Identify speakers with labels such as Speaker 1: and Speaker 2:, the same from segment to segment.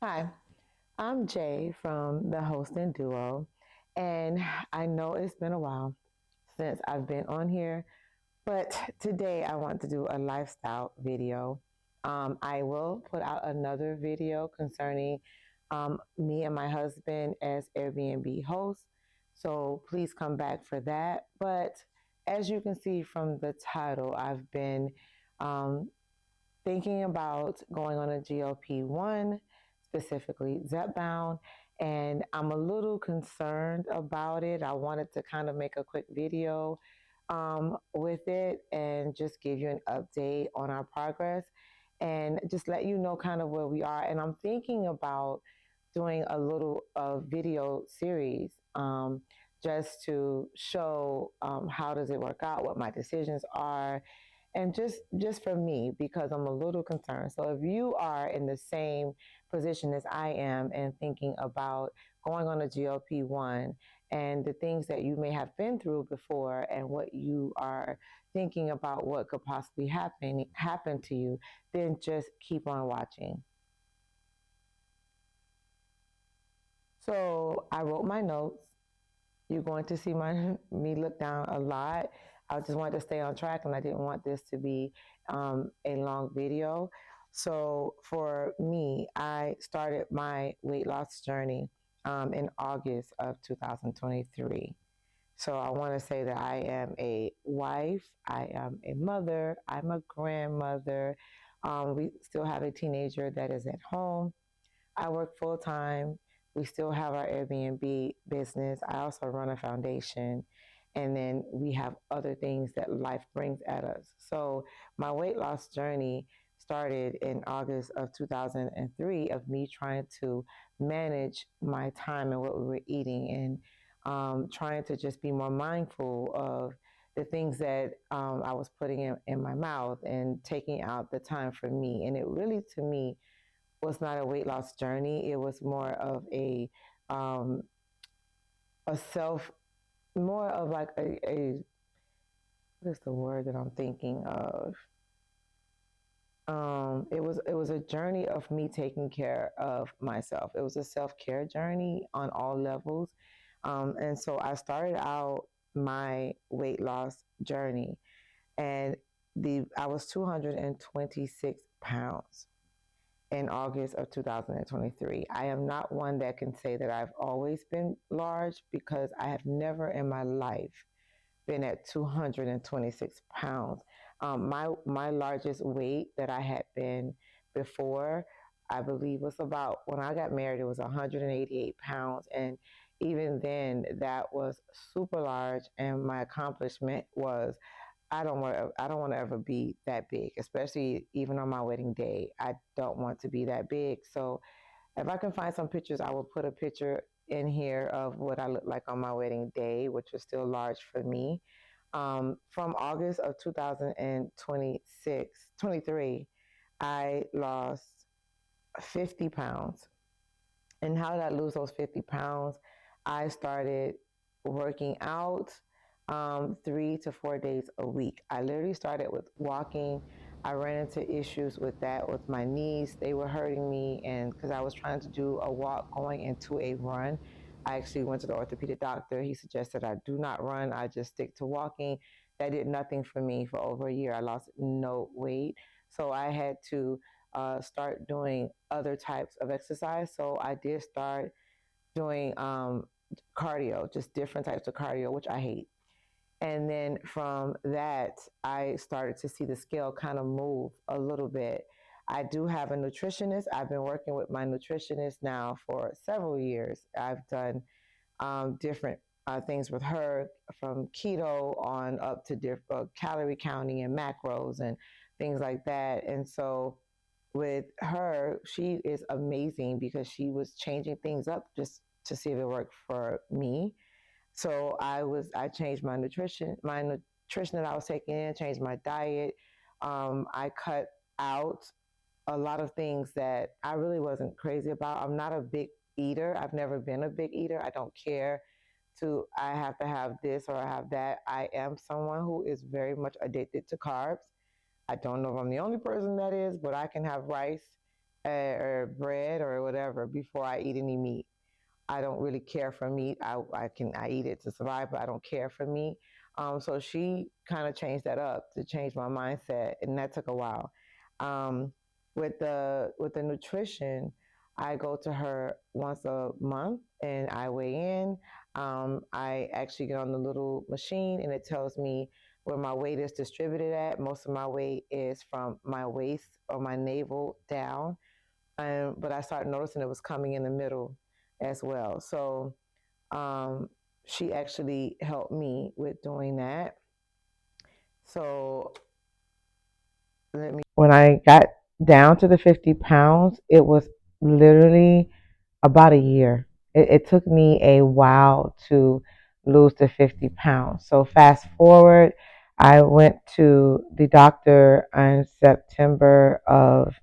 Speaker 1: Hi, I'm Jay from the Host and Duo, and I know it's been a while since I've been on here, but today I want to do a lifestyle video. I will put out another video concerning me and my husband as Airbnb hosts, so please come back for that. But as you can see from the title, I've been um, thinking about going on a GLP-1, specifically Zepbound, and I'm a little concerned about it. I wanted to kind of make a quick video with it and just give you an update on our progress and just let you know kind of where we are. And I'm thinking about doing a little video series just to show how does it work out, what my decisions are, and just for me, because I'm a little concerned. So if you are in the same position as I am and thinking about going on a GLP-1 and the things that you may have been through before and what you are thinking about what could possibly happen to you, then just keep on watching. So I wrote my notes. You're going to see me look down a lot. I just wanted to stay on track, and I didn't want this to be a long video. So for me, I started my weight loss journey in August of 2023. So I want to say that I am a wife, I am a mother, I'm a grandmother. We still have a teenager that is at home. I work full time. We still have our Airbnb business. I also run a foundation. And then we have other things that life brings at us. So my weight loss journey started in August of 2003 of me trying to manage my time and what we were eating and trying to just be more mindful of the things that I was putting in my mouth and taking out the time for me. And it really, to me, was not a weight loss journey. It was more of um, a self, more of like a what is the word that I'm thinking of? It was a journey of me taking care of myself. It was a self-care journey on all levels, and so I started out my weight loss journey, and the I was 226 pounds in August of 2023. I am not one that can say that I've always been large because I have never in my life been at 226 pounds. My largest weight that I had been before, I believe, was about when I got married. It was 188 pounds, and even then, that was super large. And my accomplishment was I don't want to ever be that big, especially even on my wedding day. I don't want to be that big. So if I can find some pictures, I will put a picture in here of what I looked like on my wedding day, which was still large for me. From August of 23, I lost 50 pounds. And how did I lose those 50 pounds? I started working out 3 to 4 days a week. I literally started with walking. I ran into issues with that with my knees. They were hurting me, and because I was trying to do a walk going into a run, I actually went to the orthopedic doctor. He suggested I do not run. I just stick to walking. That did nothing for me for over a year. I lost no weight. So I had to start doing other types of exercise. So I did start doing cardio, just different types of cardio, which I hate. And then from that, I started to see the scale kind of move a little bit. I do have a nutritionist. I've been working with my nutritionist now for several years. I've done different things with her, from keto on up to calorie counting and macros and things like that. And so with her, she is amazing because she was changing things up just to see if it worked for me. So I changed my nutrition that I was taking in, changed my diet. I cut out a lot of things that I really wasn't crazy about. I'm not a big eater. I've never been a big eater. I don't care I have to have this or I have that. I am someone who is very much addicted to carbs. I don't know if I'm the only person that is, but I can have rice or bread or whatever before I eat any meat. I don't really care for meat. I eat it to survive, but I don't care for meat. So she kind of changed that up to change my mindset, and that took a while. Um, with the nutrition, I go to her once a month, and I weigh in. I actually get on the little machine, and it tells me where my weight is distributed at. Most of my weight is from my waist or my navel down, but I started noticing it was coming in the middle as well. So um, she actually helped me with doing that. So when I got down to the 50 pounds, it was literally about a year. It took me a while to lose the 50 pounds. So fast forward, I went to the doctor in September of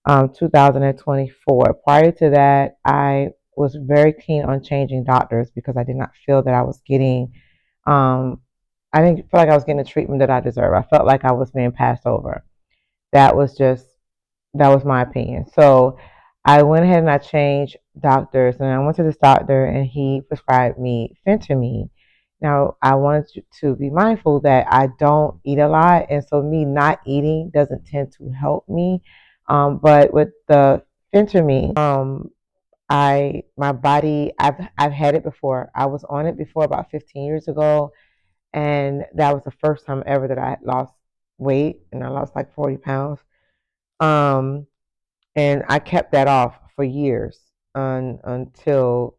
Speaker 1: 2024. Prior to that, I was very keen on changing doctors because I did not feel that I was getting, um, I didn't feel like I was getting the treatment that I deserve. I felt like I was being passed over. That was just, that was my opinion. So I went ahead and I changed doctors, and I went to this doctor, and he prescribed me phentermine. Now, I wanted to be mindful that I don't eat a lot, and so me not eating doesn't tend to help me. But with the phentermine, my body, I've had it before. I was on it before about 15 years ago, and that was the first time ever that I lost weight, and I lost like 40 pounds. Um, and I kept that off for years until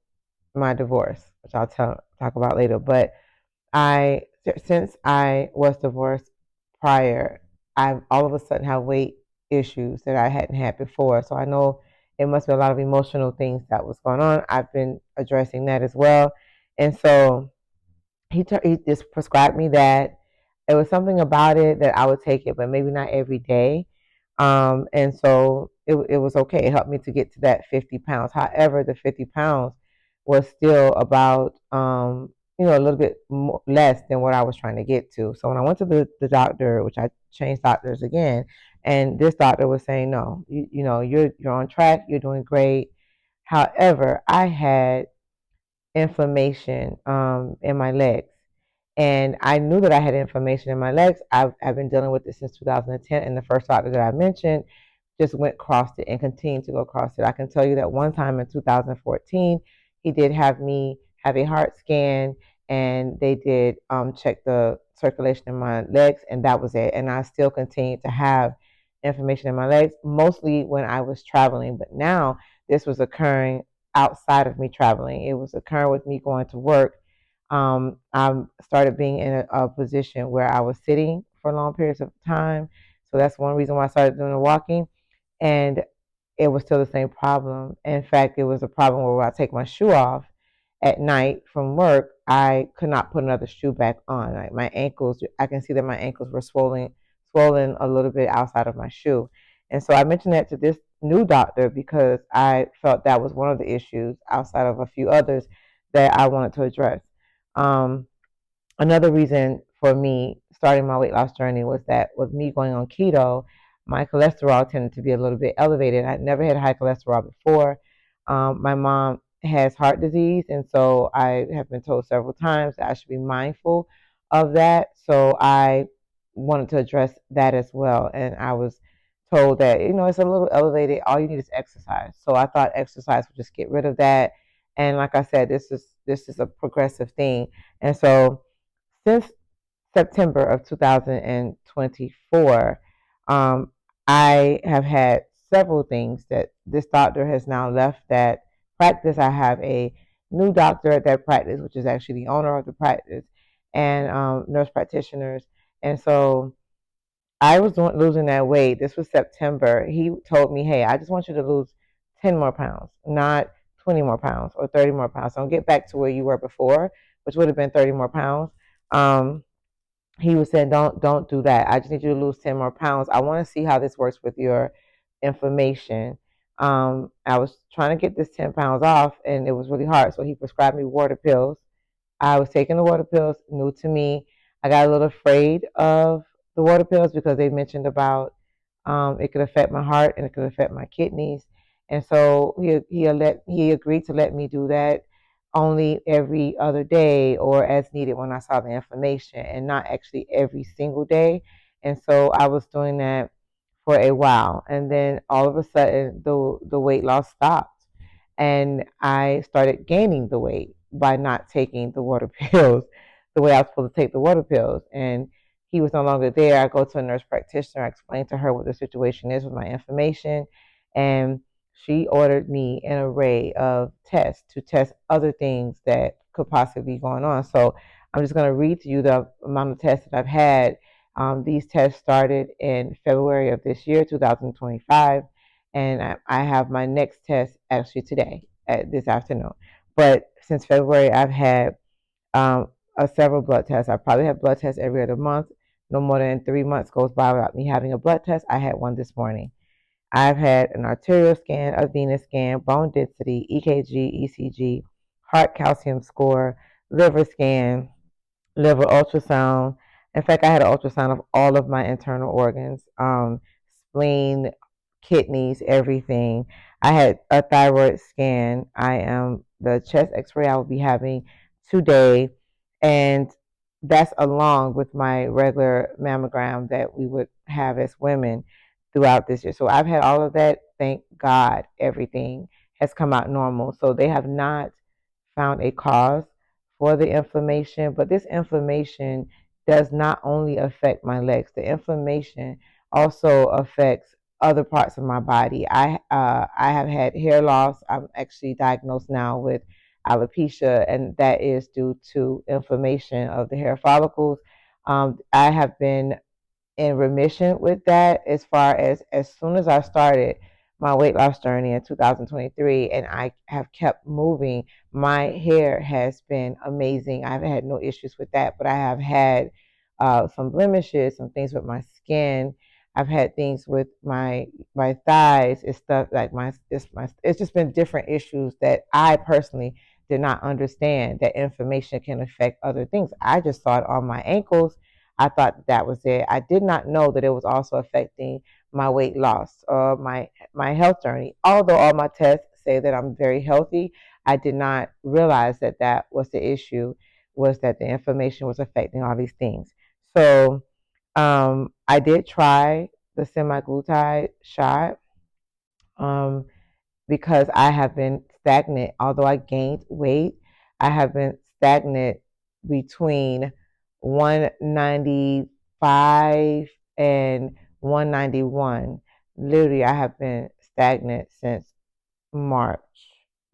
Speaker 1: my divorce, which talk about later. But I since I was divorced prior, I all of a sudden have weight issues that I hadn't had before. So I know it must be a lot of emotional things that was going on. I've been addressing that as well, and so he just prescribed me that. It was something about it that I would take it, but maybe not every day. And so it was okay. It helped me to get to that 50 pounds. However, the 50 pounds was still about, a little bit less than what I was trying to get to. So when I went to the doctor, which I changed doctors again, and this doctor was saying, no, you're on track. You're doing great. However, I had inflammation in my legs. And I knew that I had inflammation in my legs. I've been dealing with this since 2010. And the first doctor that I mentioned just went across it and continued to go across it. I can tell you that one time in 2014, he did have me have a heart scan, and they did check the circulation in my legs, and that was it. And I still continued to have inflammation in my legs, mostly when I was traveling. But now this was occurring outside of me traveling. It was occurring with me going to work. I started being in a position where I was sitting for long periods of time. So that's one reason why I started doing the walking. And it was still the same problem. In fact, it was a problem where when I take my shoe off at night from work, I could not put another shoe back on. Like my ankles, I can see that my ankles were swollen a little bit outside of my shoe. And so I mentioned that to this new doctor because I felt that was one of the issues outside of a few others that I wanted to address. Um, Another reason for me starting my weight loss journey was that with me going on keto, my cholesterol tended to be a little bit elevated. I'd never had high cholesterol before. My mom has heart disease, and so I have been told several times that I should be mindful of that. So I wanted to address that as well, and I was told that it's a little elevated. All you need is exercise. So I thought exercise would just get rid of that. And like I said, this is a progressive thing, and so since September of 2024, I have had several things that this doctor has now left that practice. I have a new doctor at that practice, which is actually the owner of the practice, and nurse practitioners. And so I was losing that weight. This was September. He told me, hey, I just want you to lose 10 more pounds, not 20 more pounds or 30 more pounds. Don't get back to where you were before, which would have been 30 more pounds. He was saying, don't do that. I just need you to lose 10 more pounds. I want to see how this works with your inflammation. I was trying to get this 10 pounds off, and it was really hard. So he prescribed me water pills. I was taking the water pills, new to me. I got a little afraid of the water pills because they mentioned about It could affect my heart and it could affect my kidneys. And so he agreed to let me do that only every other day or as needed when I saw the information, and not actually every single day. And so I was doing that for a while, and then all of a sudden the weight loss stopped, and I started gaining the weight by not taking the water pills the way I was supposed to take the water pills. And he was no longer there. I go to a nurse practitioner. I explain to her what the situation is with my information, and she ordered me an array of tests to test other things that could possibly be going on. So I'm just going to read to you the amount of tests that I've had. These tests started in February of this year, 2025, and I have my next test actually today, this afternoon. But since February, I've had several blood tests. I probably have blood tests every other month. No more than 3 months goes by without me having a blood test. I had one this morning. I've had an arterial scan, a venous scan, bone density, EKG, ECG, heart calcium score, liver scan, liver ultrasound. In fact, I had an ultrasound of all of my internal organs, spleen, kidneys, everything. I had a thyroid scan. I am the chest X-ray I will be having today, and that's along with my regular mammogram that we would have as women throughout this year. So I've had all of that. Thank God, everything has come out normal. So they have not found a cause for the inflammation, but this inflammation does not only affect my legs. The inflammation also affects other parts of my body. I have had hair loss. I'm actually diagnosed now with alopecia, and that is due to inflammation of the hair follicles. I have been in remission with that as soon as I started my weight loss journey in 2023, and I have kept moving. My hair has been amazing. I've had no issues with that, but I have had some blemishes, some things with my skin. I've had things with my thighs. It's stuff like it's just been different issues that I personally did not understand that inflammation can affect other things. I just saw it on my ankles. I thought that was it. I did not know that it was also affecting my weight loss or my health journey. Although all my tests say that I'm very healthy, I did not realize that that was the issue, was that the inflammation was affecting all these things. So I did try the semaglutide shot um, because I have been stagnant. Although I gained weight, I have been stagnant between 195 and 191. Literally, I have been stagnant since March,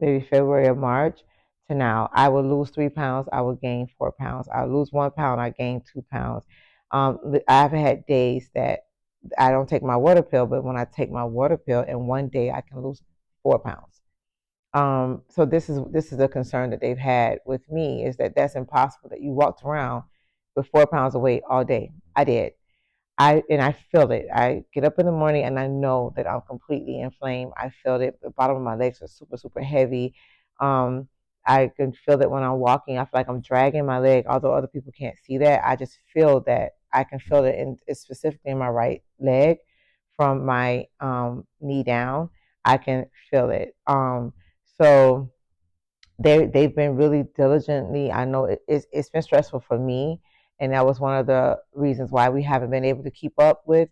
Speaker 1: maybe February or March to now. I will lose 3 pounds, I will gain 4 pounds. I lose 1 pound, I gain 2 pounds. I've had days that I don't take my water pill, but when I take my water pill in one day, I can lose 4 pounds. So this is a concern that they've had with me, is that that's impossible, that you walked around with 4 pounds of weight all day. I did. I feel it. I get up in the morning and I know that I'm completely inflamed. I feel it. The bottom of my legs are super, super heavy. Um, I can feel that when I'm walking. I feel like I'm dragging my leg, although other people can't see that. I just feel that. I can feel it, it's specifically in my right leg, from my knee down. I can feel it. So they've been really diligently. I know it's been stressful for me, and that was one of the reasons why we haven't been able to keep up with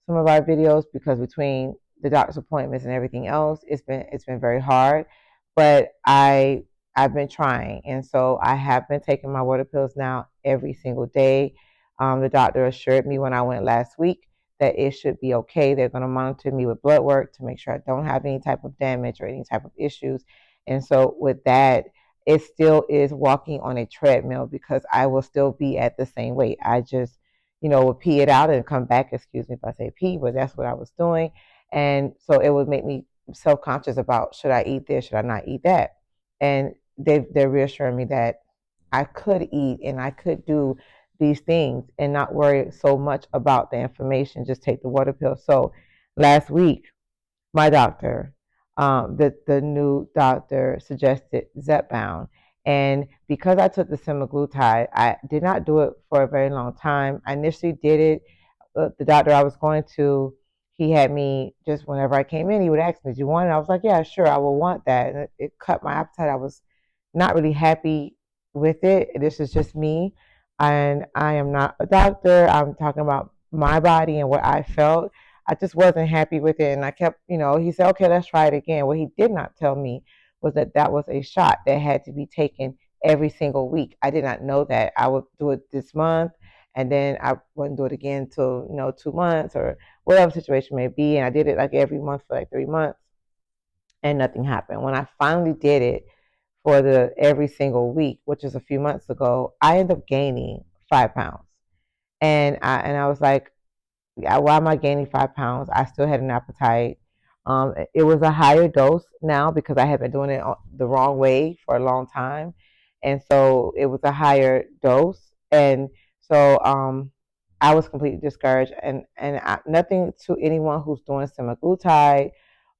Speaker 1: some of our videos, because between the doctor's appointments and everything else, it's been very hard. But I've been trying, and so I have been taking my water pills now every single day. The doctor assured me when I went last week that it should be okay. They're going to monitor me with blood work to make sure I don't have any type of damage or any type of issues. And so with that, it still is walking on a treadmill, because I will still be at the same weight. I just, would pee it out and come back. Excuse me if I say pee, but that's what I was doing. And so it would make me self-conscious about, should I eat this? Should I not eat that? And they're reassuring me that I could eat and I could do these things and not worry so much about the information, just take the water pill. So last week, my doctor, the new doctor suggested Zepbound. And because I took the semaglutide, I did not do it for a very long time. I initially did it. The doctor I was going to, he had me just whenever I came in, he would ask me, "Do you want it?" I was like, "Yeah, sure, I will want that." And it cut my appetite. I was not really happy with it. This is just me, and I am not a doctor. I'm talking about my body and what I felt. I just wasn't happy with it, and I kept, he said, "Okay, let's try it again." What he did not tell me was that that was a shot that had to be taken every single week. I did not know that. I would do it this month, and then I wouldn't do it again till 2 months or whatever situation may be. And I did it like every month for like 3 months, and nothing happened. When I finally did it for the every single week, which is a few months ago, I ended up gaining 5 pounds, and I was like, why am I gaining 5 pounds? I still had an appetite. It was a higher dose now because I had been doing it the wrong way for a long time, and so it was a higher dose, and so I was completely discouraged. And nothing to anyone who's doing semaglutide,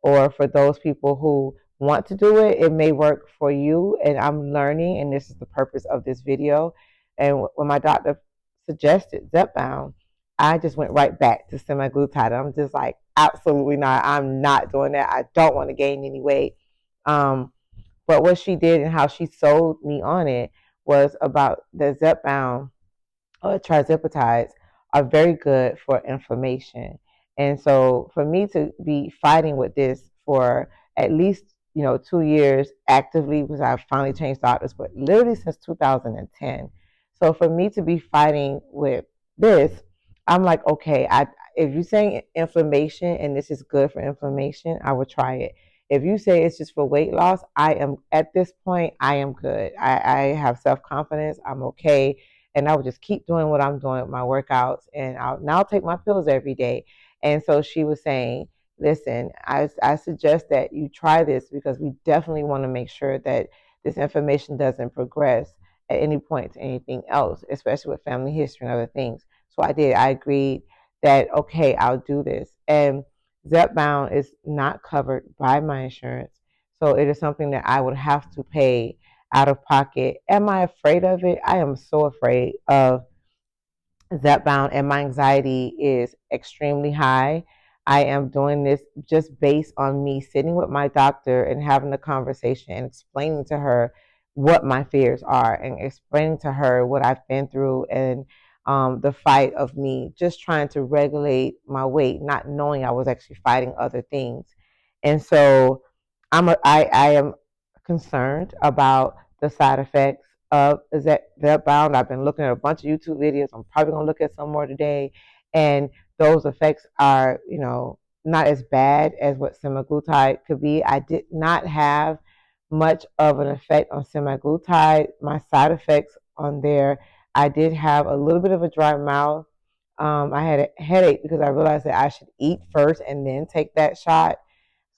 Speaker 1: or for those people who want to do it, it may work for you. And I'm learning, and this is the purpose of this video. And when my doctor suggested Zepbound, I just went right back to semaglutide. I'm just like, absolutely not. I'm not doing that. I don't want to gain any weight. But what she did and how she sold me on it was about the Zepbound or trizepatides are very good for inflammation. And so for me to be fighting with this for at least 2 years actively, because I've finally changed doctors, but literally since 2010. So for me to be fighting with this, I'm like, okay, if you're saying inflammation and this is good for inflammation, I will try it. If you say it's just for weight loss, I am at this point, I am good. I have self-confidence. I'm okay, and I would just keep doing what I'm doing with my workouts, and I'll now take my pills every day. And so she was saying, listen, I suggest that you try this because we definitely want to make sure that this information doesn't progress at any point to anything else, especially with family history and other things. So I did. I agreed that, okay, I'll do this. And Zepbound is not covered by my insurance. So it is something that I would have to pay out of pocket. Am I afraid of it? I am so afraid of Zepbound, and my anxiety is extremely high. I am doing this just based on me sitting with my doctor and having a conversation and explaining to her what my fears are and explaining to her what I've been through, and the fight of me just trying to regulate my weight, not knowing I was actually fighting other things. And so I am concerned about the side effects of Zepbound. I've been looking at a bunch of YouTube videos. I'm probably going to look at some more today. And those effects are, not as bad as what semaglutide could be. I did not have much of an effect on semaglutide. My side effects on there, I did have a little bit of a dry mouth. I had a headache because I realized that I should eat first and then take that shot.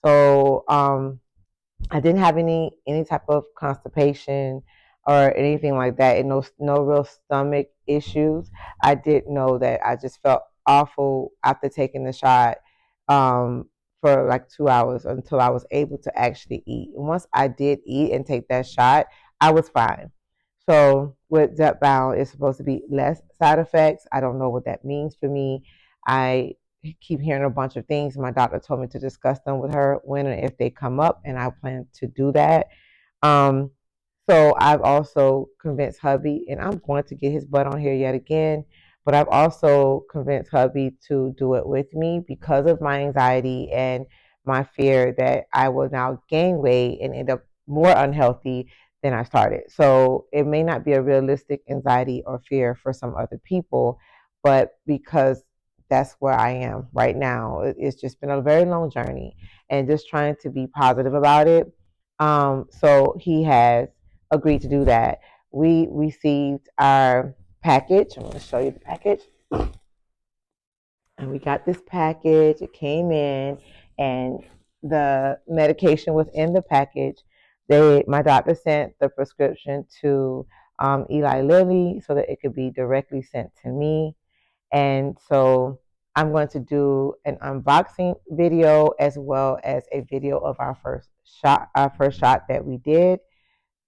Speaker 1: So I didn't have any type of constipation or anything like that, and no real stomach issues. I did know that I just felt awful after taking the shot for like 2 hours until I was able to actually eat. And once I did eat and take that shot, I was fine. So with Zepbound, it's supposed to be less side effects. I don't know what that means for me. I keep hearing a bunch of things. My doctor told me to discuss them with her when and if they come up, and I plan to do that. Um, so I've also convinced hubby, and I'm going to get his butt on here yet again, but I've also convinced hubby to do it with me because of my anxiety and my fear that I will now gain weight and end up more unhealthy than I started. So it may not be a realistic anxiety or fear for some other people, but because that's where I am right now. It's just been a very long journey, and just trying to be positive about it. So he has agreed to do that. We received our package. I'm going to show you the package. And we got this package. It came in, and the medication was in the package. My doctor sent the prescription to Eli Lilly so that it could be directly sent to me. And so I'm going to do an unboxing video as well as a video of our first shot that we did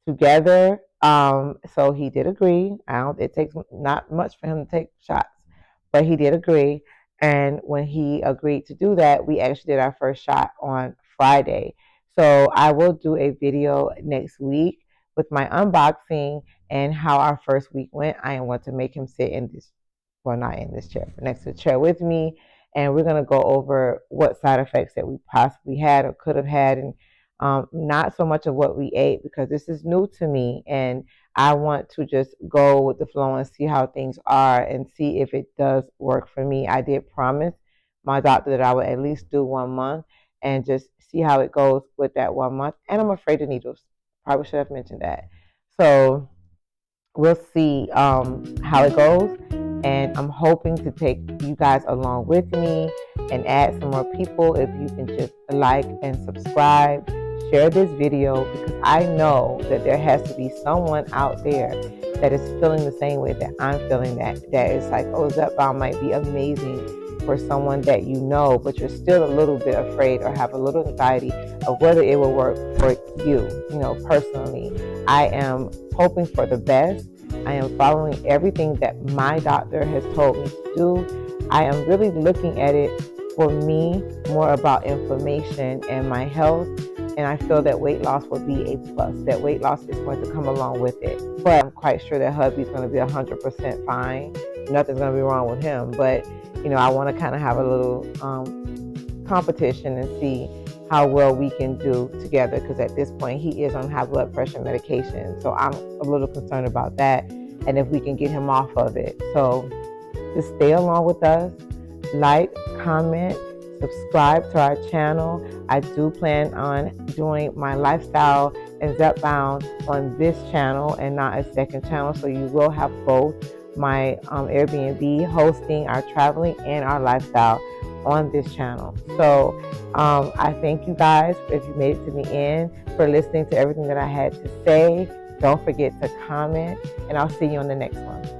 Speaker 1: together. So he did agree. It takes not much for him to take shots, but he did agree. And when he agreed to do that, we actually did our first shot on Friday. So I will do a video next week with my unboxing and how our first week went. I want to make him sit in this, well, not in this chair, but next to the chair with me. And we're going to go over what side effects that we possibly had or could have had, and not so much of what we ate, because this is new to me. And I want to just go with the flow and see how things are and see if it does work for me. I did promise my doctor that I would at least do 1 month and just see how it goes with that 1 month. And I'm afraid of needles. Probably should have mentioned that. So we'll see how it goes. And I'm hoping to take you guys along with me and add some more people. If you can just like and subscribe, share this video, because I know that there has to be someone out there that is feeling the same way that I'm feeling, that is like, oh, Zepbound might be amazing for someone that you know, but you're still a little bit afraid or have a little anxiety of whether it will work for you. Personally, I am hoping for the best. I am following everything that my doctor has told me to do. I am really looking at it for me more about inflammation and my health. And I feel that weight loss will be a plus, that weight loss is going to come along with it. But I'm quite sure that hubby's going to be 100% fine. Nothing's going to be wrong with him. But, I want to kind of have a little competition and see how well we can do together, because at this point he is on high blood pressure medication. So I'm a little concerned about that, and if we can get him off of it. So just stay along with us, like, comment, subscribe to our channel. I do plan on doing my lifestyle and Zepbound on this channel and not a second channel. So you will have both my Airbnb hosting, our traveling, and our lifestyle on this channel. So I thank you guys, if you made it to the end, for listening to everything that I had to say. Don't forget to comment, and I'll see you on the next one.